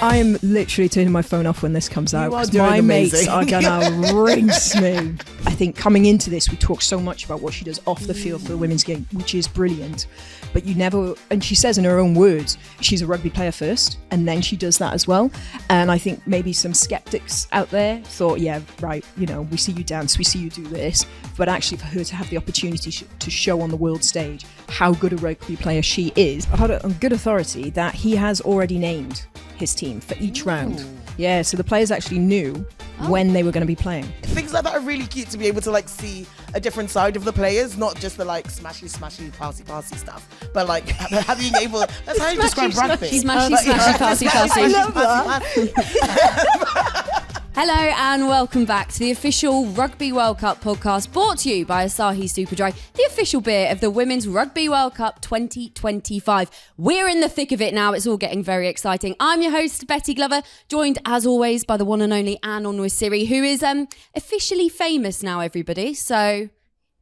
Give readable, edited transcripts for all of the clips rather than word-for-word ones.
I am literally turning my phone off when this comes out. You are doing my amazing. mates are gonna rinse me. I think coming into this, we talk so much about what she does off the field for the women's game, which is brilliant. But you never, and she says in her own words, she's a rugby player first, and then she does that as well. And I think maybe some skeptics out there thought, yeah, right, you know, we see you dance, we see you do this. But actually for her to have the opportunity to show on the world stage how good a rugby player she is, I've had on good authority that he has already named his team for each round. Yeah, so the players actually knew when they were going to be playing. Things like that are really cute to be able to like see a different side of the players, not just the like smashy, passy stuff, but like having able. That's how you describe rugby. Smashy, passy. I love that. Hello and welcome back to the official Rugby World Cup podcast, brought to you by Asahi Superdry, the official beer of the Women's Rugby World Cup 2025. We're in the thick of it now. It's all getting very exciting. I'm your host, Betty Glover, joined as always by the one and only Anne Onwesiri, who is officially famous now, everybody. So,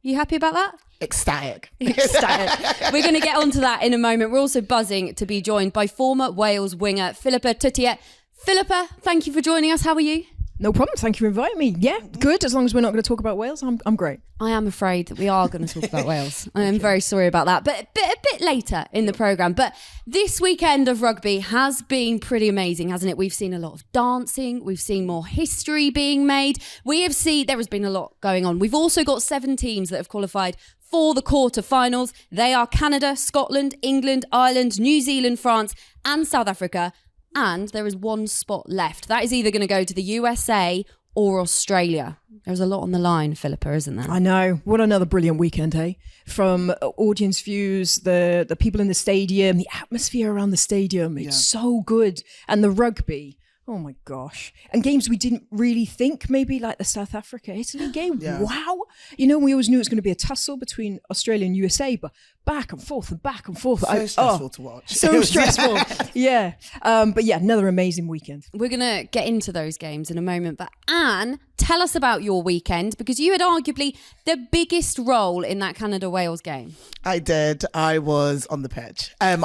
you happy about that? Ecstatic. We're going to get onto that in a moment. We're also buzzing to be joined by former Wales winger Philippa Tuttiett. Philippa, thank you for joining us. How are you? No problem. Thank you for inviting me. Yeah, good. As long as we're not going to talk about Wales, I'm great. I am afraid that we are going to talk about Wales. I am very sorry about that, but a bit later in the programme. But this weekend of rugby has been pretty amazing, hasn't it? We've seen a lot of dancing. We've seen more history being made. There has been a lot going on. We've also got 7 teams that have qualified for the quarterfinals. They are Canada, Scotland, England, Ireland, New Zealand, France, and South Africa. And there is 1 spot left. That is either going to go to the USA or Australia. There's a lot on the line, Philippa, isn't there? I know. What another brilliant weekend, hey? From audience views, the people in the stadium, the atmosphere around the stadium. It's so good. And the rugby. Oh my gosh. And games we didn't really think, maybe like the South Africa-Italy game. Yeah. Wow. You know, we always knew it was going to be a tussle between Australia and USA, but back and forth and back and forth. So stressful to watch. So stressful. Yeah. But yeah, another amazing weekend. We're going to get into those games in a moment. But Anne, tell us about your weekend, because you had arguably the biggest role in that Canada-Wales game. I did. I was on the pitch. I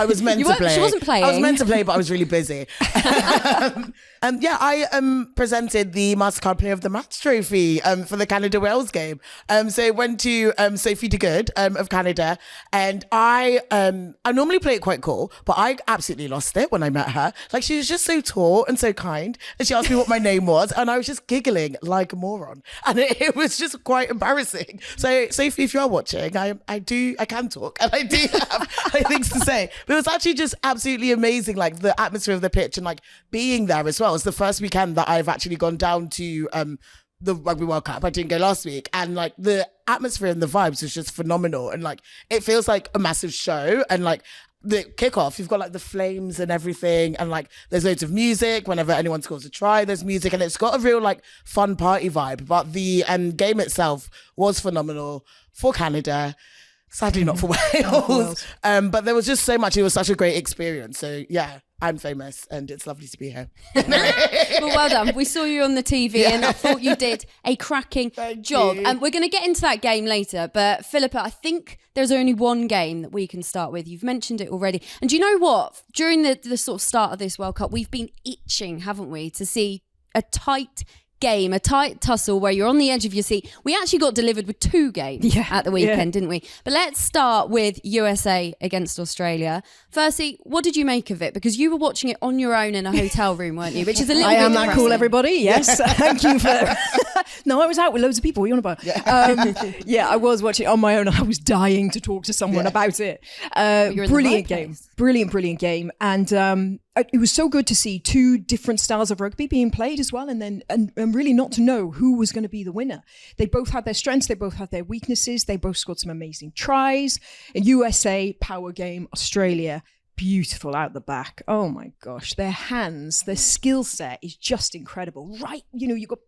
was meant to play. She wasn't playing. I was meant to play, but I was really busy. I presented the MasterCard Player of the Match trophy for the Canada-Wales game. So it went to Sophie Degood of Canada, and I normally play it quite cool, but I absolutely lost it when I met her. Like, she was just so tall and so kind, and she asked me what my name was, and I was just giggling like a moron, and it was just quite embarrassing. So Sophie, if you are watching, I can talk, and I do have things to say. But it was actually just absolutely amazing, like the atmosphere of the pitch and like being there as well. It's the first weekend that I've actually gone down to the Rugby World Cup. I didn't go last week, and like the atmosphere and the vibes was just phenomenal, and like it feels like a massive show. And like the kickoff, you've got like the flames and everything, and like there's loads of music. Whenever anyone scores a try, there's music, and it's got a real like fun party vibe. But the game itself was phenomenal for Canada. Sadly not for Wales. But there was just so much. It was such a great experience. So yeah, I'm famous and it's lovely to be here. Well done. We saw you on the TV and I thought you did a cracking job. And we're going to get into that game later. But Philippa, I think there's only one game that we can start with. You've mentioned it already. And do you know what? During the sort of start of this World Cup, we've been itching, haven't we, to see a tight game, a tight tussle where you're on the edge of your seat. We actually got delivered with 2 games at the weekend, didn't we? But let's start with USA against Australia. Firstly, what did you make of it? Because you were watching it on your own in a hotel room, weren't you? Which is a little bit I am that cool, everybody. Yes. Thank you for... No, I was out with loads of people. What are you on about? Yeah, I was watching it on my own. I was dying to talk to someone about it. Brilliant game. Brilliant game. And it was so good to see 2 different styles of rugby being played as well, and really not to know who was going to be the winner. They both had their strengths, they both had their weaknesses, they both scored some amazing tries. In USA, power game. Australia, beautiful out the back. Oh my gosh, their hands, their skill set is just incredible. Right, you know, you've got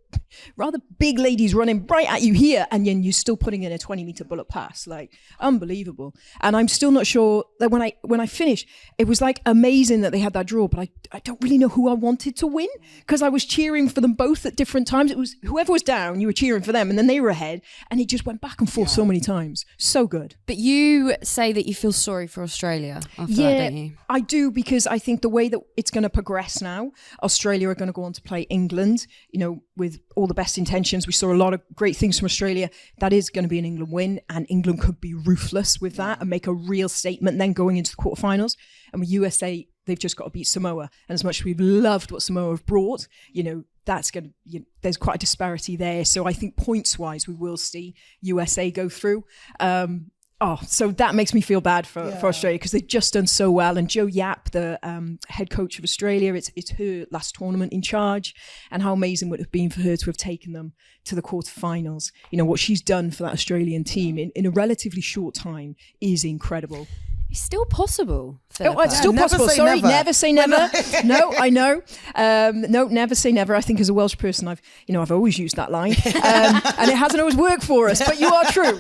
rather big ladies running right at you here, and then you're still putting in a 20-meter bullet pass. Like, unbelievable. And I'm still not sure that when I finished, it was like amazing that they had that draw, but I don't really know who I wanted to win, because I was cheering for them both at different times. It was whoever was down, you were cheering for them, and then they were ahead, and it just went back and forth so many times. So good. But you say that you feel sorry for Australia after that, don't you? I do, because I think the way that it's going to progress now, Australia are going to go on to play England, with all the best intentions. We saw a lot of great things from Australia. That is going to be an England win, and England could be ruthless with that and make a real statement then going into the quarterfinals. And with USA, they've just got to beat Samoa. And as much as we've loved what Samoa have brought, that's going to, there's quite a disparity there. So I think points-wise, we will see USA go through. So that makes me feel bad for Australia, because they've just done so well. And Jo Yap, the head coach of Australia, it's her last tournament in charge, and how amazing would it have been for her to have taken them to the quarterfinals. What she's done for that Australian team in a relatively short time is incredible. It's still possible. Oh, it's still possible. Sorry, never say never. No, I know. No, never say never. I think as a Welsh person, I've always used that line, and it hasn't always worked for us. But you are true.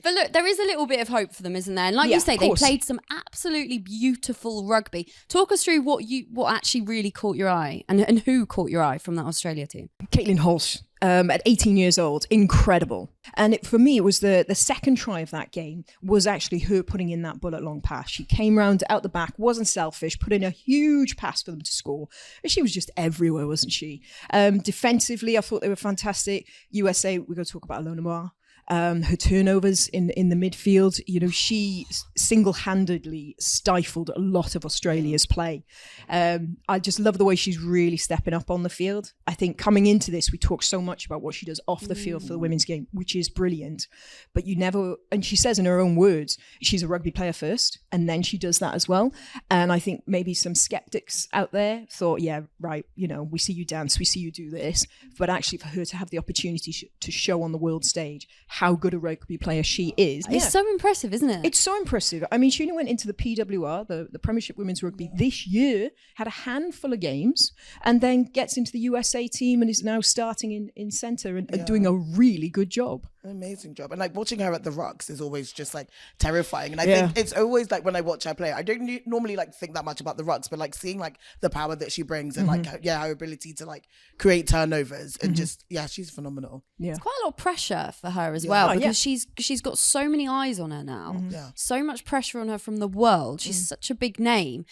But look, there is a little bit of hope for them, isn't there? And like you say, they played some absolutely beautiful rugby. Talk us through what actually really caught your eye, and who caught your eye from that Australia team. Caitlin Holsh. At 18 years old, incredible. And for me, it was the second try of that game was actually her putting in that bullet long pass. She came round out the back, wasn't selfish, put in a huge pass for them to score. And she was just everywhere, wasn't she? Defensively, I thought they were fantastic. USA, we're going to talk about Alona Moore. Her turnovers in the midfield, she single-handedly stifled a lot of Australia's play. I just love the way she's really stepping up on the field. I think coming into this, we talk so much about what she does off the field for the women's game, which is brilliant. But and she says in her own words, she's a rugby player first, and then she does that as well. And I think maybe some skeptics out there thought, yeah, right, we see you dance, we see you do this. But actually for her to have the opportunity to show on the world stage how good a rugby player she is. It's so impressive, isn't it? It's so impressive. I mean, she went into the PWR, the Premiership Women's Rugby this year, had a handful of games, and then gets into the USA team and is now starting in centre and doing a really good job. An amazing job. And like watching her at the rucks is always just like terrifying. And I think it's always like when I watch her play, I don't normally like think that much about the rucks, but like seeing like the power that she brings and like her ability to like create turnovers and just she's phenomenal. Yeah. It's quite a lot of pressure for her as well, because she's got so many eyes on her now. So much pressure on her from the world. She's such a big name.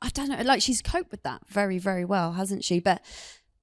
I don't know, like she's coped with that very, very well, hasn't she? But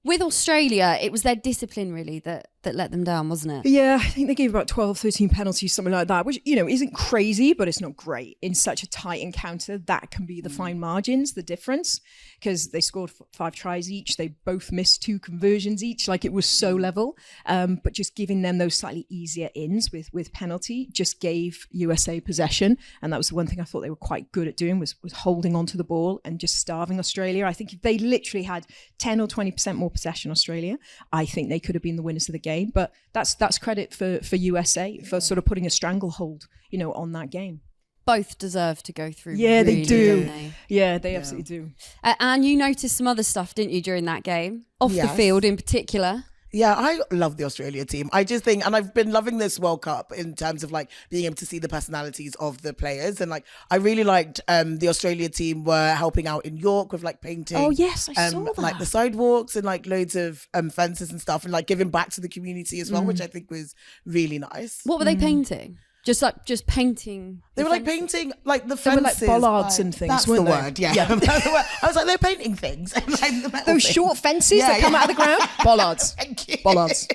with Australia, it was their discipline really that let them down, wasn't it? Yeah, I think they gave about 12, 13 penalties, something like that, which, isn't crazy, but it's not great. In such a tight encounter, that can be the fine margins, the difference, because they scored 5 tries each. They both missed 2 conversions each, like it was so level. But just giving them those slightly easier ins with penalty just gave USA possession. And that was the one thing I thought they were quite good at doing was holding onto the ball and just starving Australia. I think if they literally had 10 or 20% more possession, Australia, I think they could have been the winners of the game. But that's credit for USA for sort of putting a stranglehold, on that game. Both deserve to go through. Yeah, really, they do. Don't they? Yeah, they absolutely do. And you noticed some other stuff, didn't you, during that game? Off the field in particular. Yeah, I love the Australia team. I just think, and I've been loving this World Cup in terms of like being able to see the personalities of the players. And like, I really liked the Australia team were helping out in York with like painting. Oh yes, I saw that. Like the sidewalks and like loads of fences and stuff, and like giving back to the community as well, which I think was really nice. What were they painting? Just painting. They were like painting like the fences. They were like bollards and things, that's weren't the they? word, yeah. I was like, they're painting things. Like those short fences that come out of the ground? Bollards. Thank you. Bollards.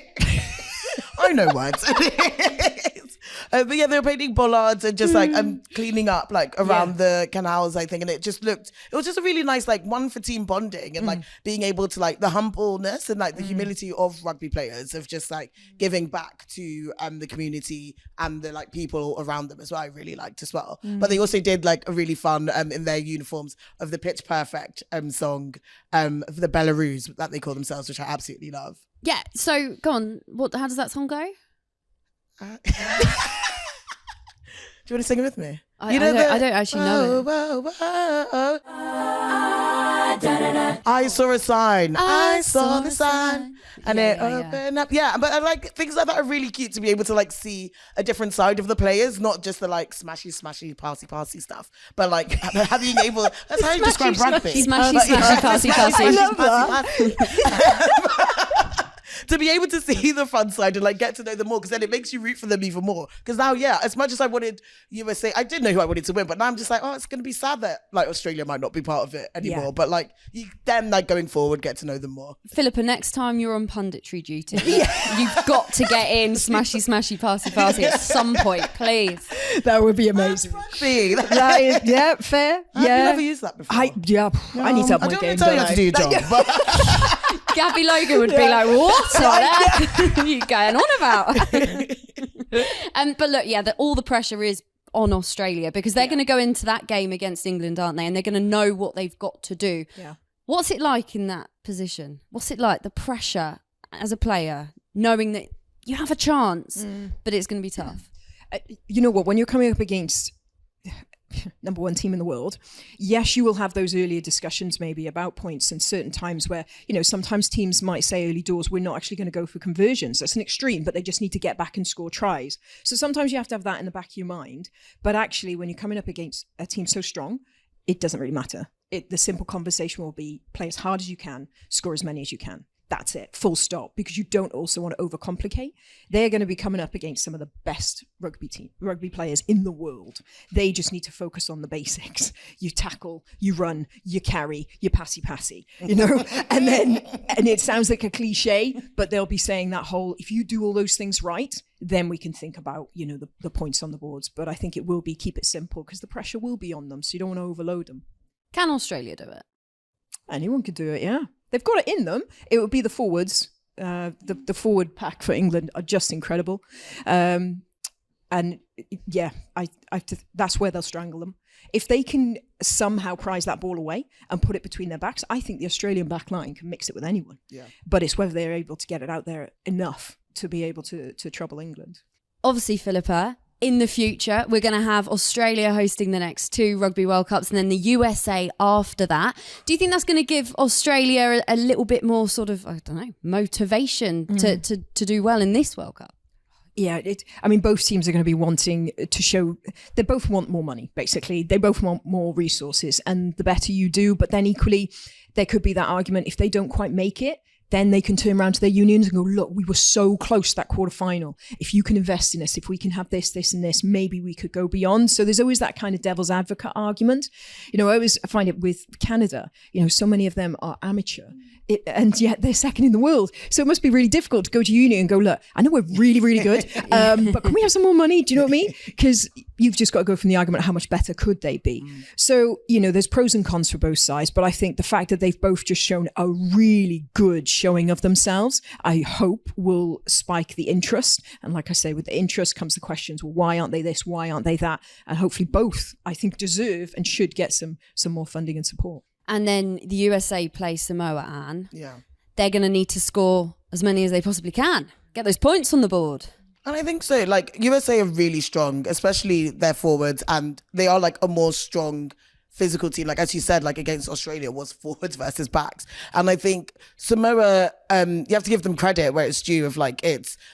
I know words. But yeah, they were painting bollards and just like cleaning up like around the canals, I think. And it was just a really nice like one for team bonding and like being able to like the humbleness and like the humility of rugby players of just like giving back to the community and the like people around them as well. I really liked as well. But they also did like a really fun in their uniforms of the Pitch Perfect song of the Belarus that they call themselves, which I absolutely love. Yeah. So go on. How does that song go? Do you want to sing it with me? I don't actually know it. I I saw a sign. I saw the sign. And it opened up. Yeah, but I like things like that are really cute to be able to like see a different side of the players, not just the like smashy, passy stuff, but like having able. That's how you describe rugby. Smashy, passy. I love that. To be able to see the fun side and like get to know them more, because then it makes you root for them even more. Because now, yeah, as much as I wanted USA, I did know who I wanted to win, but now I'm just like, oh, it's going to be sad that like Australia might not be part of it anymore. Yeah. But like you then like going forward, get to know them more. Philippa, next time you're on punditry duty, you've got to get in smashy, passy at some point, please. That would be amazing. Rugby. That is, yeah, fair. I've Yeah. never used that before. I need to up I my don't game. want to tell you how to do your job, but Gabby Logan would be like, what on earth are you going on about? But look, all the pressure is on Australia because they're going to go into that game against England, aren't they? And they're going to know what they've got to do. Yeah. What's it like in that position? What's it like, the pressure as a player, knowing that you have a chance, but it's going to be tough? You know what? When you're coming up against number one team in the world, yes, you will have those earlier discussions maybe about points and certain times where, sometimes teams might say early doors, we're not actually going to go for conversions. That's an extreme, but they just need to get back and score tries. So sometimes you have to have that in the back of your mind. But actually, when you're coming up against a team so strong, it doesn't really matter. The simple conversation will be play as hard as you can, score as many as you can. That's it, full stop, because you don't also want to overcomplicate. They're going to be coming up against some of the best rugby players in the world. They just need to focus on the basics. You tackle, you run, you carry, you passy, and it sounds like a cliche, but they'll be saying that whole, if you do all those things right, then we can think about, the points on the boards. But I think it will be keep it simple because the pressure will be on them, so you don't want to overload them. Can Australia do it? Anyone could do it, yeah. They've got it in them. It would be the forwards. The forward pack for England are just incredible. And yeah, that's where they'll strangle them. If they can somehow prize that ball away and put it between their backs, I think the Australian back line can mix it with anyone. Yeah. But it's whether they're able to get it out there enough to be able to trouble England. Obviously, Philippa, in the future, we're going to have Australia hosting the next 2 Rugby World Cups and then the USA after that. Do you think that's going to give Australia a little bit more sort of, motivation to do well in this World Cup? Yeah, both teams are going to be wanting to show, they both want more money, basically. They both want more resources, and the better you do, but then equally, there could be that argument, if they don't quite make it, then they can turn around to their unions and go, look, we were so close to that quarterfinal. If you can invest in us, if we can have this, this, and this, maybe we could go beyond. So there's always that kind of devil's advocate argument. I always find it with Canada, so many of them are amateur. And yet they're second in the world. So it must be really difficult to go to uni and go, look, I know we're really, really good, but can we have some more money? Do you know what I mean? Because you've just got to go from the argument, how much better could they be? So, there's pros and cons for both sides, but I think the fact that they've both just shown a really good showing of themselves, I hope will spike the interest. And like I say, with the interest comes the questions, well, why aren't they this? Why aren't they that? And hopefully both, I think, deserve and should get some more funding and support. And then the USA play Samoa, Anne. Yeah. They're going to need to score as many as they possibly can. Get those points on the board. And I think so. Like, USA are really strong, especially their forwards, and they are like a more strong physical team. Like, as you said, like against Australia was forwards versus backs. And I think Samoa, you have to give them credit where it's due of like,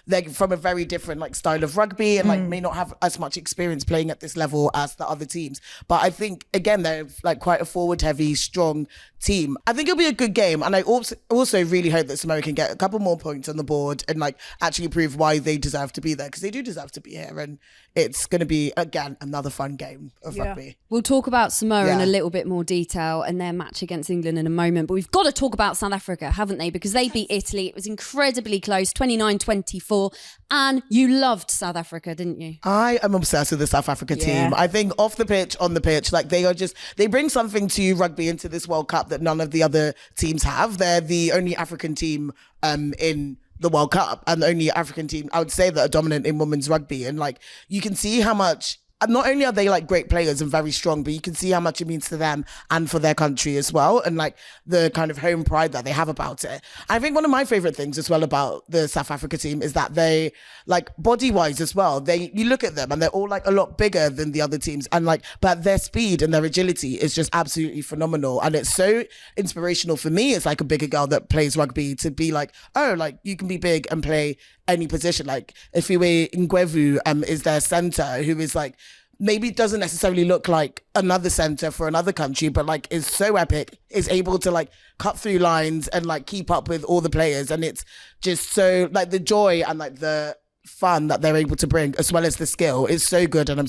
they're from a very different like style of rugby and like may not have as much experience playing at this level as the other teams. But I think, again, they're like quite a forward heavy, strong team. I think it'll be a good game. And I also really hope that Samoa can get a couple more points on the board and like actually prove why they deserve to be there, because they do deserve to be here. And it's going to be, again, another fun game of rugby. We'll talk about Samoa in a little bit more detail and their match against England in a moment. But we've got to talk about South Africa, haven't they? Because they beat Italy. It was incredibly close, 29-24. And you loved South Africa, didn't you? I am obsessed with the South Africa team. I think off the pitch, on the pitch, like they bring something to rugby into this World Cup that none of the other teams have. They're the only African team in the World Cup and the only African team, I would say, that are dominant in women's rugby. And like, you can see how much not only are they like great players and very strong, but you can see how much it means to them and for their country as well, and like the kind of home pride that they have about it. I think one of my favorite things as well about the South Africa team is that they, like, body-wise as well, you look at them and they're all like a lot bigger than the other teams, and like, but their speed and their agility is just absolutely phenomenal, and it's so inspirational for me as like a bigger girl that plays rugby to be like, oh, like you can be big and play any position. Like Ifiwe Ngwevu is their centre, who is like, maybe doesn't necessarily look like another centre for another country, but like is so epic, is able to like cut through lines and like keep up with all the players. And it's just so like the joy and like the fun that they're able to bring, as well as the skill, is so good. And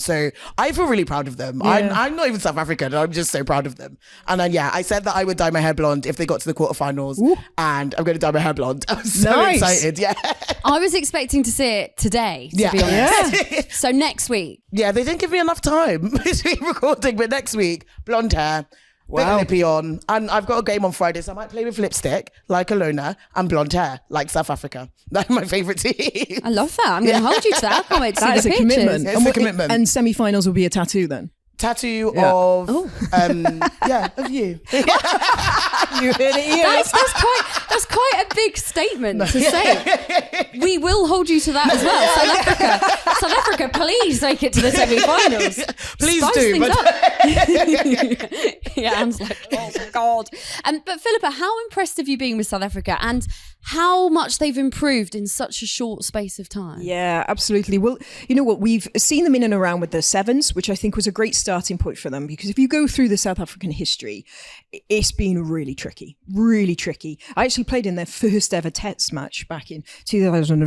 I feel really proud of them. Yeah. I'm not even South African, I'm just so proud of them. And then I said that I would dye my hair blonde if they got to the quarterfinals. Ooh. And I'm going to dye my hair blonde. I'm so Nice. excited. Yeah. I was expecting to see it today, to be honest. Yeah. So next week. Yeah, they didn't give me enough time between recording, but next week, blonde hair, bit Wow. of lippy on, and I've got a game on Friday, so I might play with lipstick, like Alona, and blonde hair, like South Africa. That's my favourite team. I love that. I'm going to hold you to that. I can't wait to see That the is a pictures. commitment. It's a commitment. And semi-finals will be a tattoo then. Tattoo Yeah. of, Oh. of you. You heard it here. That's quite a big statement to say. We will hold you to that as well. South Africa, please make it to the semi-finals. Please Spice do, things but- up. Yeah, Anne's like, oh my God. But Philippa, how impressed have you been with South Africa, and how much they've improved in such a short space of time? Yeah, absolutely. Well, you know what? We've seen them in and around with the sevens, which I think was a great starting point for them, because if you go through the South African history, it's been really tricky, really tricky. I actually played in their first ever Test match back in 2000.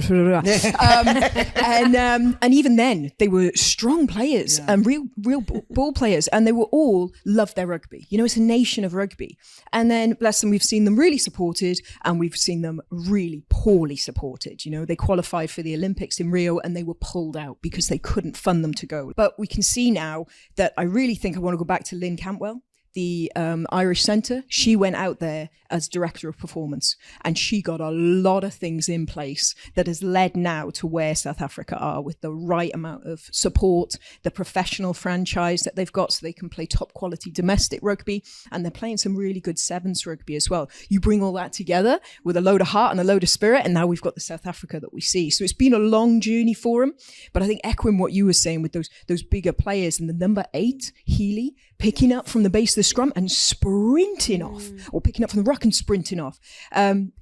And even then, they were strong players and real ball players, and they were all loved their rugby. You know, it's a nation of rugby. And then, bless them, we've seen them really supported, and we've seen them really poorly supported. You know, they qualified for the Olympics in Rio and they were pulled out because they couldn't fund them to go. But we can see now that I really think I want to go back to Lynn Cantwell, the Irish centre. She went out there as director of performance, and she got a lot of things in place that has led now to where South Africa are, with the right amount of support, the professional franchise that they've got so they can play top quality domestic rugby, and they're playing some really good sevens rugby as well. You bring all that together with a load of heart and a load of spirit, and now we've got the South Africa that we see. So it's been a long journey for them, but I think echoing what you were saying with those bigger players, and the number 8, Healy, picking up from the base of the scrum and sprinting off, or picking up from the ruck and sprinting off.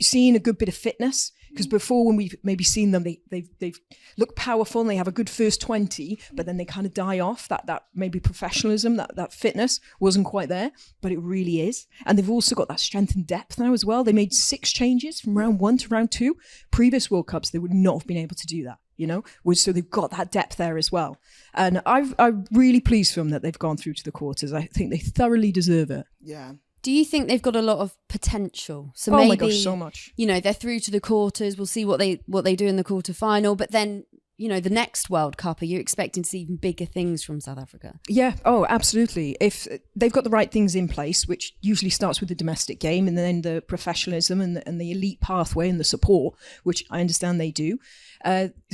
Seeing a good bit of fitness, because before, when we've maybe seen them, they've looked powerful and they have a good first 20, but then they kind of die off. That maybe professionalism, that fitness wasn't quite there, but it really is. And they've also got that strength and depth now as well. They made 6 changes from round 1 to round 2. Previous World Cups, they would not have been able to do that. You know, so they've got that depth there as well. And I'm really pleased for them that they've gone through to the quarters. I think they thoroughly deserve it. Yeah. Do you think they've got a lot of potential? So Oh maybe, my gosh, so much. You know, they're through to the quarters. We'll see what they do in the quarterfinal. But then, you know, the next World Cup, are you expecting to see even bigger things from South Africa? Yeah, oh, absolutely. If they've got the right things in place, which usually starts with the domestic game and then the professionalism and the elite pathway and the support, which I understand they do.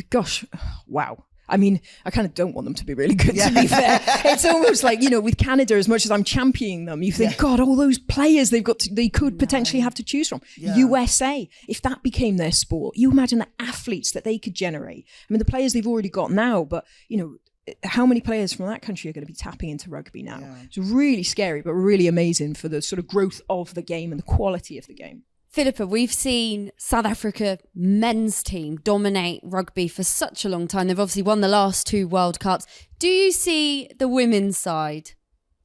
Gosh, wow. I mean, I kind of don't want them to be really good, to be fair. It's almost like, you know, with Canada, as much as I'm championing them, you think, God, all those players they could potentially have to choose from. Yeah. USA, if that became their sport, you imagine the athletes that they could generate. I mean, the players they've already got now, but, you know, how many players from that country are going to be tapping into rugby now? Yeah. It's really scary, but really amazing for the sort of growth of the game and the quality of the game. Philippa, we've seen South Africa men's team dominate rugby for such a long time. They've obviously won the last 2 World Cups. Do you see the women's side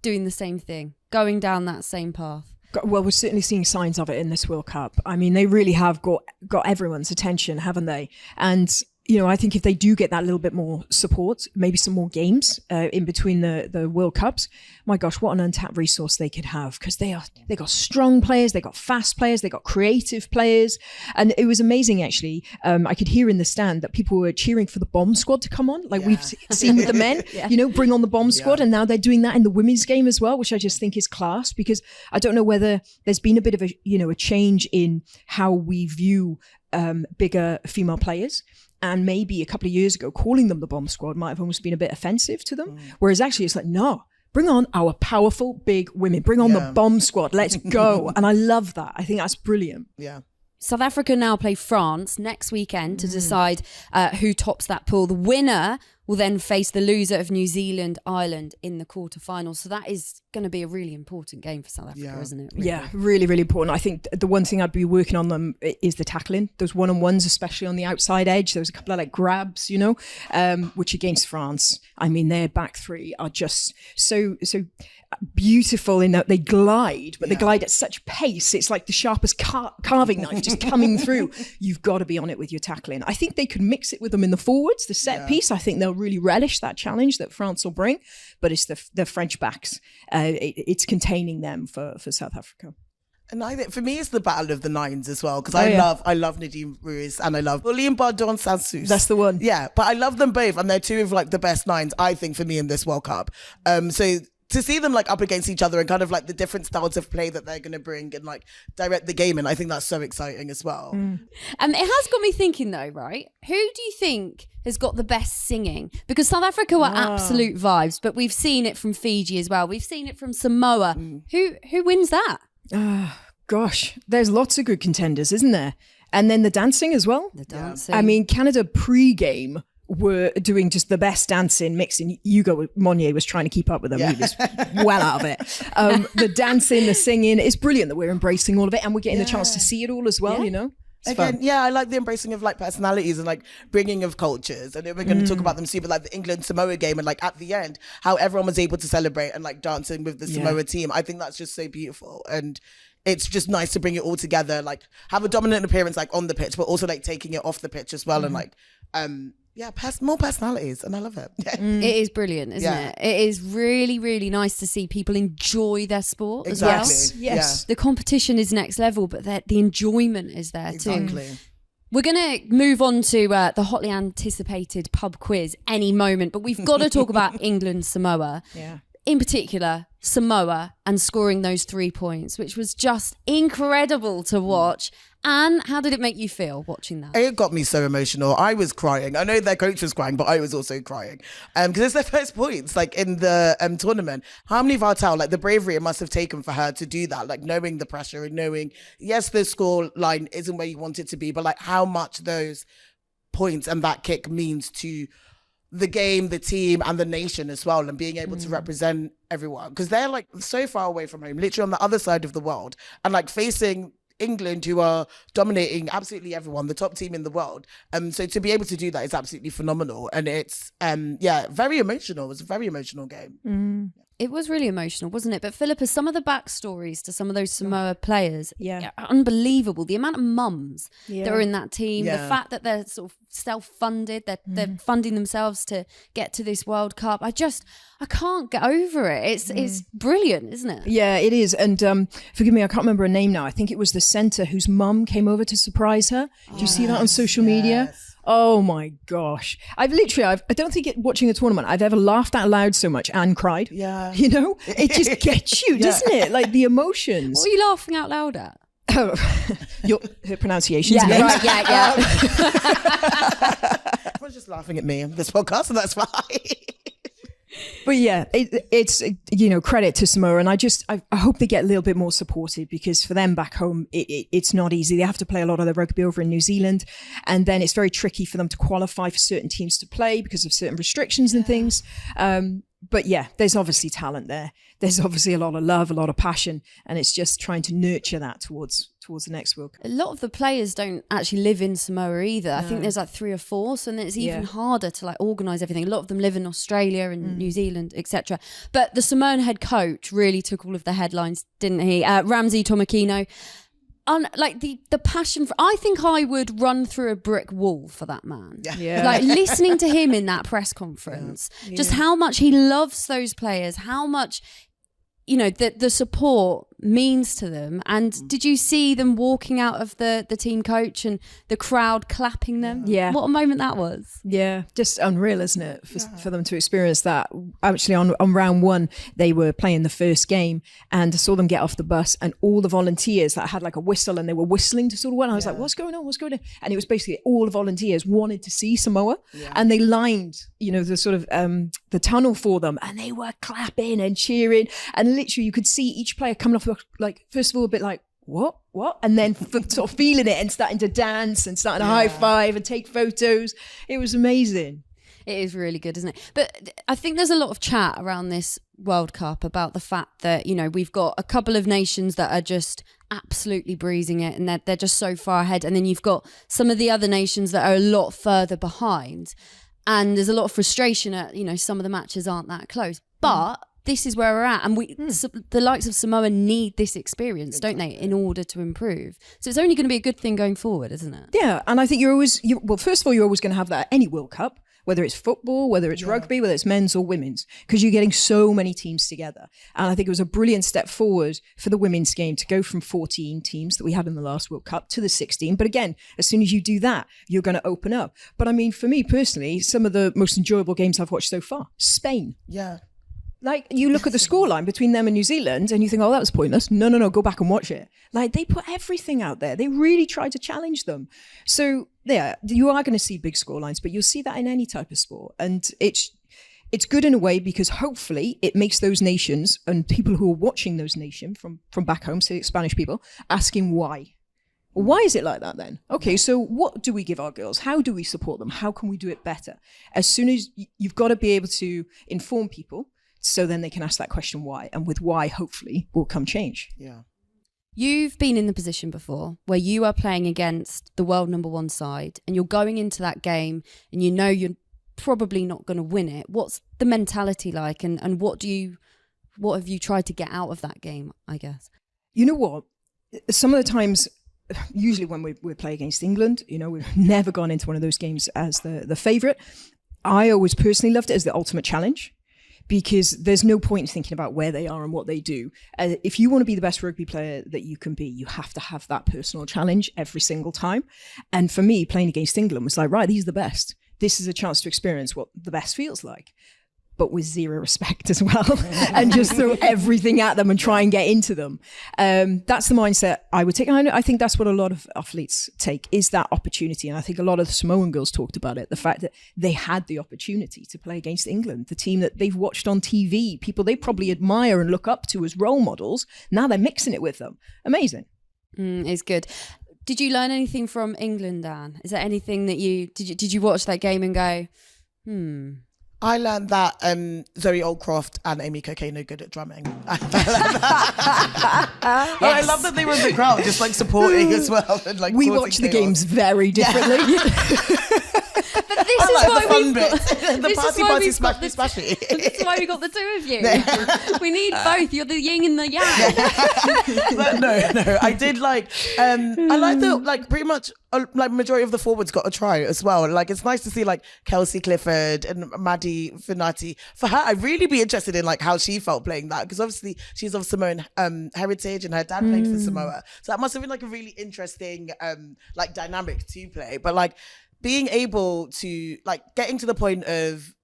doing the same thing, going down that same path? Well, we're certainly seeing signs of it in this World Cup. I mean, they really have got everyone's attention, haven't they? And you know, I think if they do get that little bit more support, maybe some more games in between the World Cups, my gosh, what an untapped resource they could have, because they got strong players, they got fast players, they got creative players. And it was amazing, actually. I could hear in the stand that people were cheering for the bomb squad to come on, like we've seen with the men, you know, bring on the bomb squad. And now they're doing that in the women's game as well, which I just think is class, because I don't know whether there's been a bit of a change in how we view bigger female players. And maybe a couple of years ago, calling them the bomb squad might have almost been a bit offensive to them. Whereas actually it's like, no, bring on our powerful big women. Bring on the bomb squad. Let's go. And I love that. I think that's brilliant. Yeah. South Africa now play France next weekend to decide who tops that pool. The winner will then face the loser of New Zealand, Ireland in the quarterfinals. So that is going to be a really important game for South Africa, isn't it? Really? Yeah, really, really important. I think the one thing I'd be working on them is the tackling. Those one-on-ones, especially on the outside edge. There was a couple of like grabs, you know, which against France, I mean, their back three are just so beautiful in that they glide, but they glide at such pace. It's like the sharpest carving knife just coming through. You've got to be on it with your tackling. I think they could mix it with them in the forwards, the set piece. I think they'll really relish that challenge that France will bring, but it's the French backs. It's containing them for South Africa. And I think for me, it's the battle of the nines as well, because I love Nadine Ruiz and I love Pauline Bardon-Sansus. That's the one. Yeah, but I love them both, and they're two of like the best nines, I think, for me in this World Cup. So to see them like up against each other and kind of like the different styles of play that they're going to bring and like direct the game in, I think that's so exciting as well. It has got me thinking though, right? Who do you think has got the best singing? Because South Africa were absolute vibes, but we've seen it from Fiji as well. We've seen it from Samoa. Who wins that? Gosh, there's lots of good contenders, isn't there? And then the dancing as well. The dancing. I mean, Canada pre-game were doing just the best dancing, mixing. Hugo Monnier was trying to keep up with them. He was well out of it. The dancing, the singing, it's brilliant that we're embracing all of it, and we're getting the chance to see it all as well, you know? Again, I like the embracing of like personalities and like bringing of cultures. And we're going to talk about them soon, but like the England-Samoa game and like at the end, how everyone was able to celebrate and like dancing with the Samoa team. I think that's just so beautiful. And it's just nice to bring it all together, like have a dominant appearance like on the pitch, but also like taking it off the pitch as well. And like, more personalities, and I love it. It is brilliant, isn't it? It is really, really nice to see people enjoy their sport as well. Yes. Yeah. The The competition is next level, but the enjoyment is there too. We're going to move on to the hotly anticipated pub quiz any moment, but we've got to talk about England, Samoa. Yeah. In particular, Samoa and scoring those 3 points, which was just incredible to watch. Anne, how did it make you feel watching that? It got me so emotional. I was crying. I know their coach was crying, but I was also crying because it's their first points like in the tournament. Harmony Vartel, like the bravery it must have taken for her to do that, like knowing the pressure and knowing, yes, the score line isn't where you want it to be, but like how much those points and that kick means to the game, the team, and the nation as well, and being able to represent everyone, because they're like so far away from home, literally on the other side of the world, and like facing England, who are dominating absolutely everyone, the top team in the world. So to be able to do that is absolutely phenomenal, and it's very emotional. It was a very emotional game. It was really emotional, wasn't it? But Philippa, some of the backstories to some of those Samoa players, Yeah. are unbelievable. The amount of mums that are in that team, the Yeah. fact that they're sort of self-funded, they're funding themselves to get to this World Cup. I can't get over it. It's brilliant, isn't it? Yeah, it is. And forgive me, I can't remember her name now. I think it was the centre whose mum came over to surprise her. Do you see that on social media? Oh my gosh. I don't think watching a tournament I've ever laughed out loud so much and cried. Yeah. You know? It just gets you, doesn't it? Like the emotions. What are you laughing out loud at? Her pronunciations. Yeah, names. right, yeah. Everyone's just laughing at me in this podcast, and that's fine. But yeah, it's credit to Samoa, and I hope they get a little bit more supported, because for them back home, it's not easy. They have to play a lot of the rugby over in New Zealand, and then it's very tricky for them to qualify for certain teams to play because of certain restrictions and things. But yeah, there's obviously talent there. There's obviously a lot of love, a lot of passion, and it's just trying to nurture that towards the next World Cup. A lot of the players don't actually live in Samoa either. I think there's like 3 or 4, so then it's even harder to like organise everything. A lot of them live in Australia and New Zealand, etc. But the Samoan head coach really took all of the headlines, didn't he? Ramsey Tomakino. Like the passion for, I think I would run through a brick wall for that man. Yeah. Like listening to him in that press conference, just how much he loves those players, how much, the support means to them. And did you see them walking out of the team coach and the crowd clapping them? Yeah. What a moment that was. Yeah, just unreal, isn't it, for them to experience that. Actually, on round one, they were playing the first game, and I saw them get off the bus, and all the volunteers that had like a whistle, and they were whistling to sort of one. I was like, what's going on? What's going on? And it was basically all the volunteers wanted to see Samoa, and they lined, the sort of the tunnel for them, and they were clapping and cheering, and literally you could see each player coming off like, first of all, a bit like, what? And then sort of feeling it and starting to dance and starting to high five and take photos. It was amazing. It is really good, isn't it? But I think there's a lot of chat around this World Cup about the fact that, we've got a couple of nations that are just absolutely breezing it, and they're just so far ahead. And then you've got some of the other nations that are a lot further behind. And there's a lot of frustration at, some of the matches aren't that close. But this is where we're at, and the likes of Samoa need this experience, don't they, in order to improve? So it's only going to be a good thing going forward, isn't it? Yeah, and I think well, first of all, you're always going to have that at any World Cup, whether it's football, whether it's rugby, whether it's men's or women's, because you're getting so many teams together. And I think it was a brilliant step forward for the women's game to go from 14 teams that we had in the last World Cup to the 16. But again, as soon as you do that, you're going to open up. But I mean, for me personally, some of the most enjoyable games I've watched so far, Spain. Yeah. Like, you look at the scoreline between them and New Zealand and you think, oh, that was pointless. No, go back and watch it. Like, they put everything out there. They really tried to challenge them. So, yeah, you are going to see big scorelines, but you'll see that in any type of sport. And it's good in a way because hopefully it makes those nations and people who are watching those nations from back home, say Spanish people, asking why. Why is it like that then? Okay, so what do we give our girls? How do we support them? How can we do it better? As soon as you've got to be able to inform people, so then they can ask that question why, and with why, hopefully, will come change. Yeah. You've been in the position before where you are playing against the world number one side, and you're going into that game, and you're probably not going to win it. What's the mentality like, and what have you tried to get out of that game? I guess. You know what? Some of the times, usually when we play against England, we've never gone into one of those games as the favourite. I always personally loved it as the ultimate challenge, because there's no point in thinking about where they are and what they do. If you want to be the best rugby player that you can be, you have to have that personal challenge every single time. And for me, playing against England was like, right, these are the best. This is a chance to experience what the best feels like, but with zero respect as well, and just throw everything at them and try and get into them. That's the mindset I would take. And I think that's what a lot of athletes take, is that opportunity. And I think a lot of the Samoan girls talked about it, the fact that they had the opportunity to play against England, the team that they've watched on TV, people they probably admire and look up to as role models. Now they're mixing it with them. Amazing. It's good. Did you learn anything from England, Anne? Is there anything that did you watch that game and go, I learned that Zoe Oldcroft and Amy Cocaine are good at drumming. I love that they were in the crowd, just like supporting as well. And, like, we watch the games very differently. But this is why we've got the party splashy. This is why we got the two of you. We need both. You're the yin and the yang. But no. I did like. I like the pretty much majority of the forwards got a try as well. Like, it's nice to see like Kelsey Clifford and Maddie Finati. For her, I'd really be interested in like how she felt playing that, because obviously she's of Samoan heritage and her dad played for Samoa, so that must have been like a really interesting like dynamic to play. But like, being able to like getting to the point of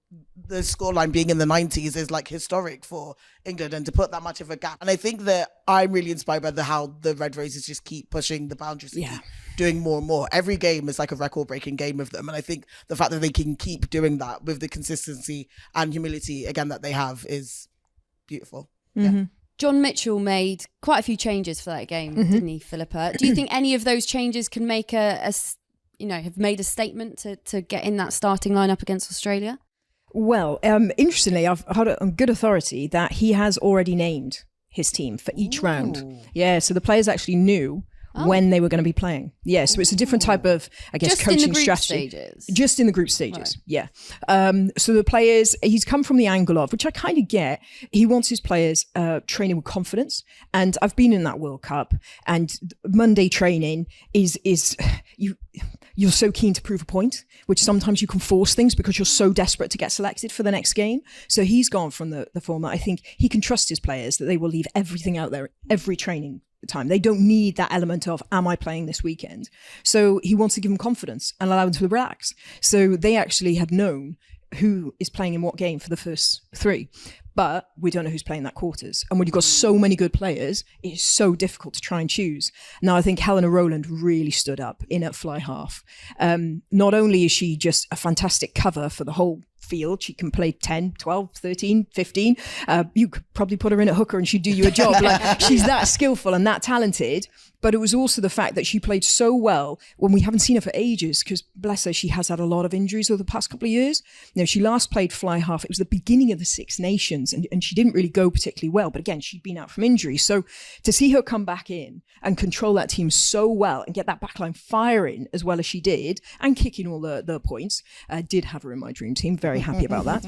the scoreline being in the 90s is like historic for England, and to put that much of a gap. And I think that I'm really inspired by how the Red Roses just keep pushing the boundaries, keep doing more and more. Every game is like a record-breaking game of them, and I think the fact that they can keep doing that with the consistency and humility again that they have is beautiful. Mm-hmm. Yeah. John Mitchell made quite a few changes for that game, didn't he, Philippa? Do you think any of those changes can make have made a statement to get in that starting lineup against Australia? Well, interestingly, I've heard it on good authority that he has already named his team for each round. Yeah, so the players actually knew when they were going to be playing. Yeah, so it's a different type of, I guess, Just coaching in the group strategy. stages. Just in the group stages, Right. yeah. So the players, he's come from the angle of, which I kind of get, he wants his players training with confidence. And I've been in that World Cup, and Monday training is you're so keen to prove a point, which sometimes you can force things because you're so desperate to get selected for the next game. So he's gone from the format. I think he can trust his players that they will leave everything out there, every training time. They don't need that element of, am I playing this weekend? So he wants to give them confidence and allow them to relax. So they actually have known who is playing in what game for the first 3. But we don't know who's playing that quarters. And when you've got so many good players, it's so difficult to try and choose. Now, I think Helena Rowland really stood up in at fly half. Not only is she just a fantastic cover for the whole field, she can play 10, 12, 13, 15. You could probably put her in at hooker and she'd do you a job. Like, she's that skillful and that talented. But it was also the fact that she played so well when we haven't seen her for ages, because bless her, she has had a lot of injuries over the past couple of years. You know, she last played fly half. It was the beginning of the Six Nations and she didn't really go particularly well. But again, she'd been out from injury. So to see her come back in and control that team so well and get that backline firing as well as she did and kicking all the points, did have her in my dream team. Very happy about that.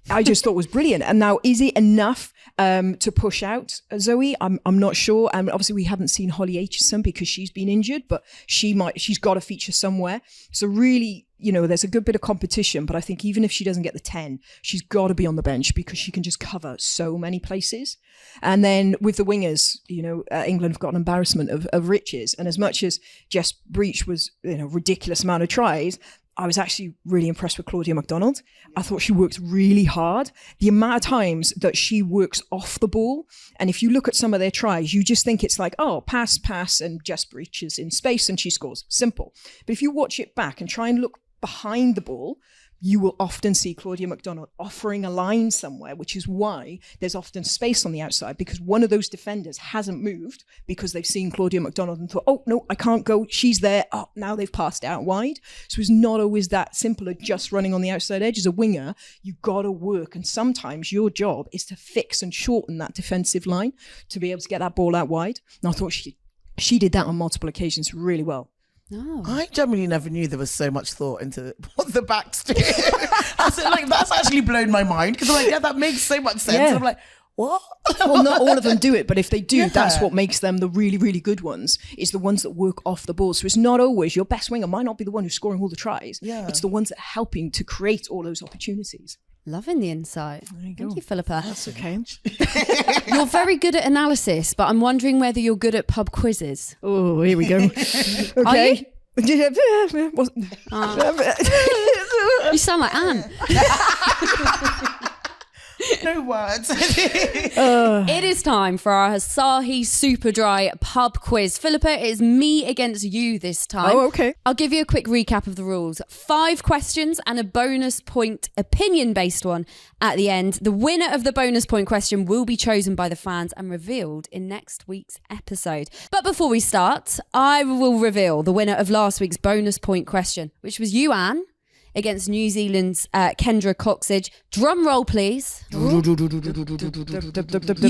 I just thought was brilliant. And now, is it enough to push out Zoe? I'm not sure. And obviously we haven't seen Holly Aitchison because she's been injured, but she's got to feature somewhere. So really, you know, there's a good bit of competition, but I think even if she doesn't get the 10, she's got to be on the bench because she can just cover so many places. And then with the wingers, you know, England have got an embarrassment of riches. And as much as Jess Breach was, you know, ridiculous amount of tries, I was actually really impressed with Claudia MacDonald. I thought she worked really hard. The amount of times that she works off the ball, and if you look at some of their tries, you just think it's like, oh, pass, and Jess Breach is in space and she scores. Simple. But if you watch it back and try and look behind the ball, you will often see Claudia MacDonald offering a line somewhere, which is why there's often space on the outside, because one of those defenders hasn't moved because they've seen Claudia MacDonald and thought, oh, no, I can't go. She's there. Oh, now they've passed out wide. So it's not always that simple of just running on the outside edge. As a winger, you've got to work. And sometimes your job is to fix and shorten that defensive line to be able to get that ball out wide. And I thought she did that on multiple occasions really well. Oh. I generally never knew there was so much thought into what the backstory. That's actually blown my mind, because I'm like, yeah, that makes so much sense. Yeah. And I'm like, what? Well, not all of them do it, but if they do, Yeah. that's what makes them the really, really good ones, is the ones that work off the ball. So it's not always your best winger might not be the one who's scoring all the tries. Yeah. It's the ones that are helping to create all those opportunities. Loving the insight. Thank you, Philippa. That's okay. You're very good at analysis, but I'm wondering whether you're good at pub quizzes. Oh, here we go. Okay. You sound like Anne. No words. It is time for our Asahi Super Dry pub quiz. Philippa, it is me against you this time. Oh, okay. I'll give you a quick recap of the rules. 5 questions and a bonus point opinion-based one at the end. The winner of the bonus point question will be chosen by the fans and revealed in next week's episode. But before we start, I will reveal the winner of last week's bonus point question, which was you, Anne, against New Zealand's Kendra Coxidge. Drum roll, please. You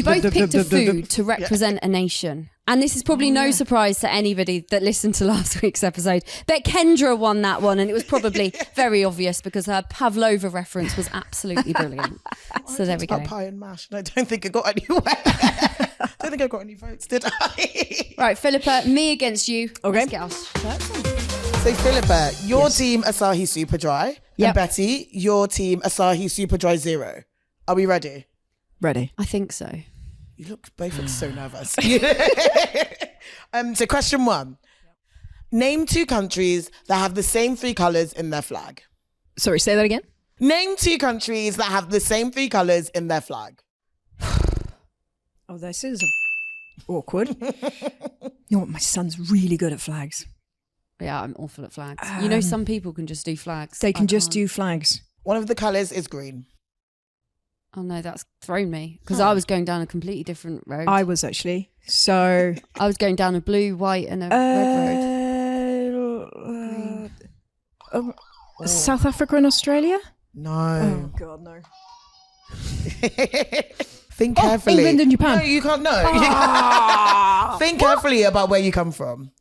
both picked a food to represent a nation. And this is probably no surprise to anybody that listened to last week's episode. But Kendra won that one, and it was probably very obvious because her Pavlova reference was absolutely brilliant. So there we go. Pie and mash, and I don't think I got anywhere. I don't think I got any votes, did I? Right, Philippa, me against you. Okay. Let's get our shirts on. So Philippa, your team Asahi Super Dry. Yep. And Betty, your team Asahi Super Dry 0. Are we ready? Ready. I think so. You both look so nervous. So question 1. Name 2 countries that have the same 3 colours in their flag. Sorry, say that again. Name 2 countries that have the same 3 colours in their flag. Oh, this is awkward. You know what? My son's really good at flags. Yeah, I'm awful at flags. You know, some people can just do flags. They can I just can't. do flags. One of the colours is green. Oh no, that's thrown me because I was going down a completely different road. I was actually. So. I was going down a blue, white, and a red road. South Africa and Australia? No. Oh, God, no. Think carefully. England and Japan. No, you can't know. Think carefully about where you come from.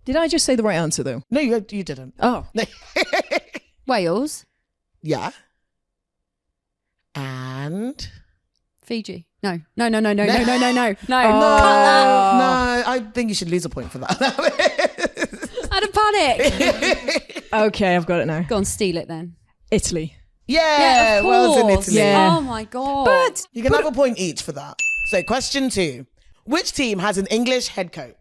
Did I just say the right answer though? No, you didn't. Oh. Wales. Yeah. And Fiji. No. No. No, I think you should lose a point for that. I had a panic. Okay, I've got it now. Go on, steal it then. Italy. Yeah, of Wales and course. Italy. Yeah. Oh my God. But You can have a point each for that. So, question 2. Which team has an English head coach?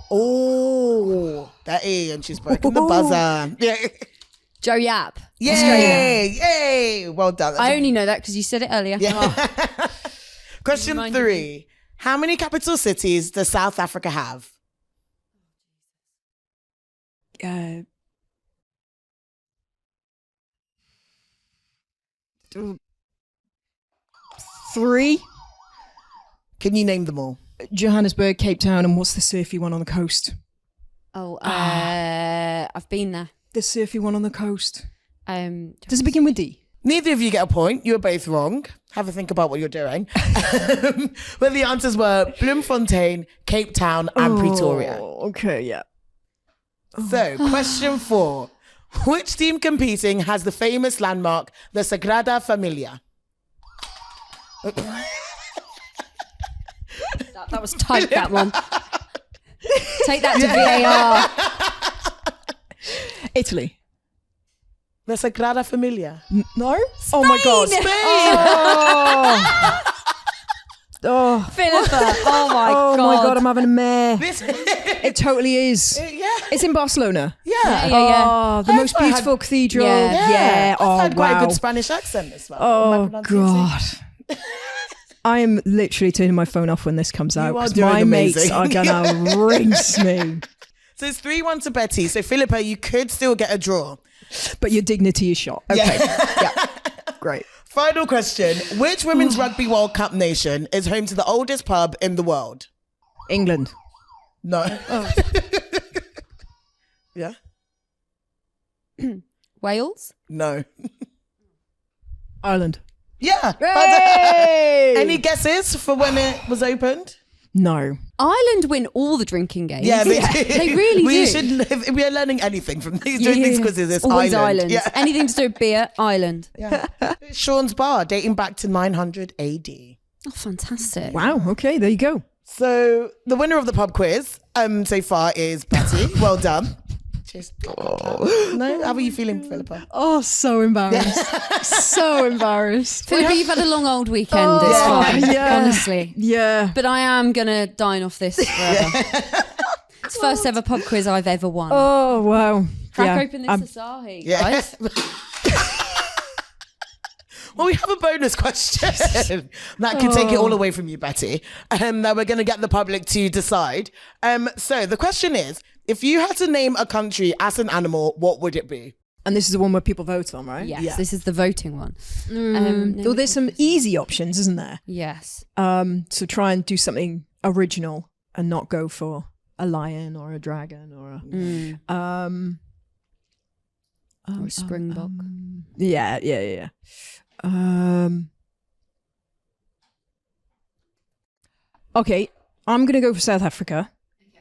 Oh, Betty, and she's broken the buzzer. Yeah. Joe Yap. Yay! Well done. I only know that because you said it earlier. Yeah. Question Reminded 3. How many capital cities does South Africa have? 3. Can you name them all? Johannesburg, Cape Town, and what's the surfy one on the coast? Oh, I've been there. The surfy one on the coast. Does it begin with D? Neither of you get a point. You were both wrong. Have a think about what you're doing. But the answers were Bloemfontein, Cape Town, and Pretoria. Okay, yeah. So, question 4. Which team competing has the famous landmark, the Sagrada Familia? That was tight, that one. Take that to VAR. Italy. The Sagrada Familia. No? Oh my God. Spain! Oh. Philippa. Oh my Oh God. my God, I'm having a mare. This- It totally is. yeah. It's in Barcelona. Yeah. Oh, the most I had- beautiful cathedral. Yeah. Yeah. I've Oh, had quite a wow. good Spanish accent as well. Oh, My pronunciation. God. I am literally turning my phone off when this comes out You are because doing my mates amazing. are going to rinse me. So it's 3-1 to Betty. So Philippa, you could still get a draw. But your dignity is shot. Okay. Yeah. Great. Final question. Which Women's Rugby World Cup nation is home to the oldest pub in the world? England. No. Yeah? Wales. No. Ireland. Yeah. Hey! Any guesses for when it was opened? No. Ireland win all the drinking games. Yeah, they do. They really we do. should if we are learning anything from these during these quizzes. It's Always Ireland. Ireland. Yeah. Anything to do with beer, Ireland. Yeah. Sean's Bar, dating back to 900 AD. Oh, fantastic. Wow. Okay. There you go. So the winner of the pub quiz so far is Betty. Well done. Cheers. No, how are you feeling, Philippa? Oh, so embarrassed. So embarrassed. Philippa, you've had a long old weekend. It's fine. yeah. Honestly. Yeah. But I am going to dine off this forever. It's the first ever pub quiz I've ever won. Oh, wow. Crack open this Asahi, guys. Well, we have a bonus question that can take it all away from you, Betty, that we're going to get the public to decide. So the question is, if you had to name a country as an animal, what would it be? And this is the one where people vote on, right? Yes, Yeah. this is the voting one. Well, there's some easy options, isn't there? Yes. So try and do something original and not go for a lion or a dragon or a... Or a springbok. Yeah. Okay, I'm going to go for South Africa.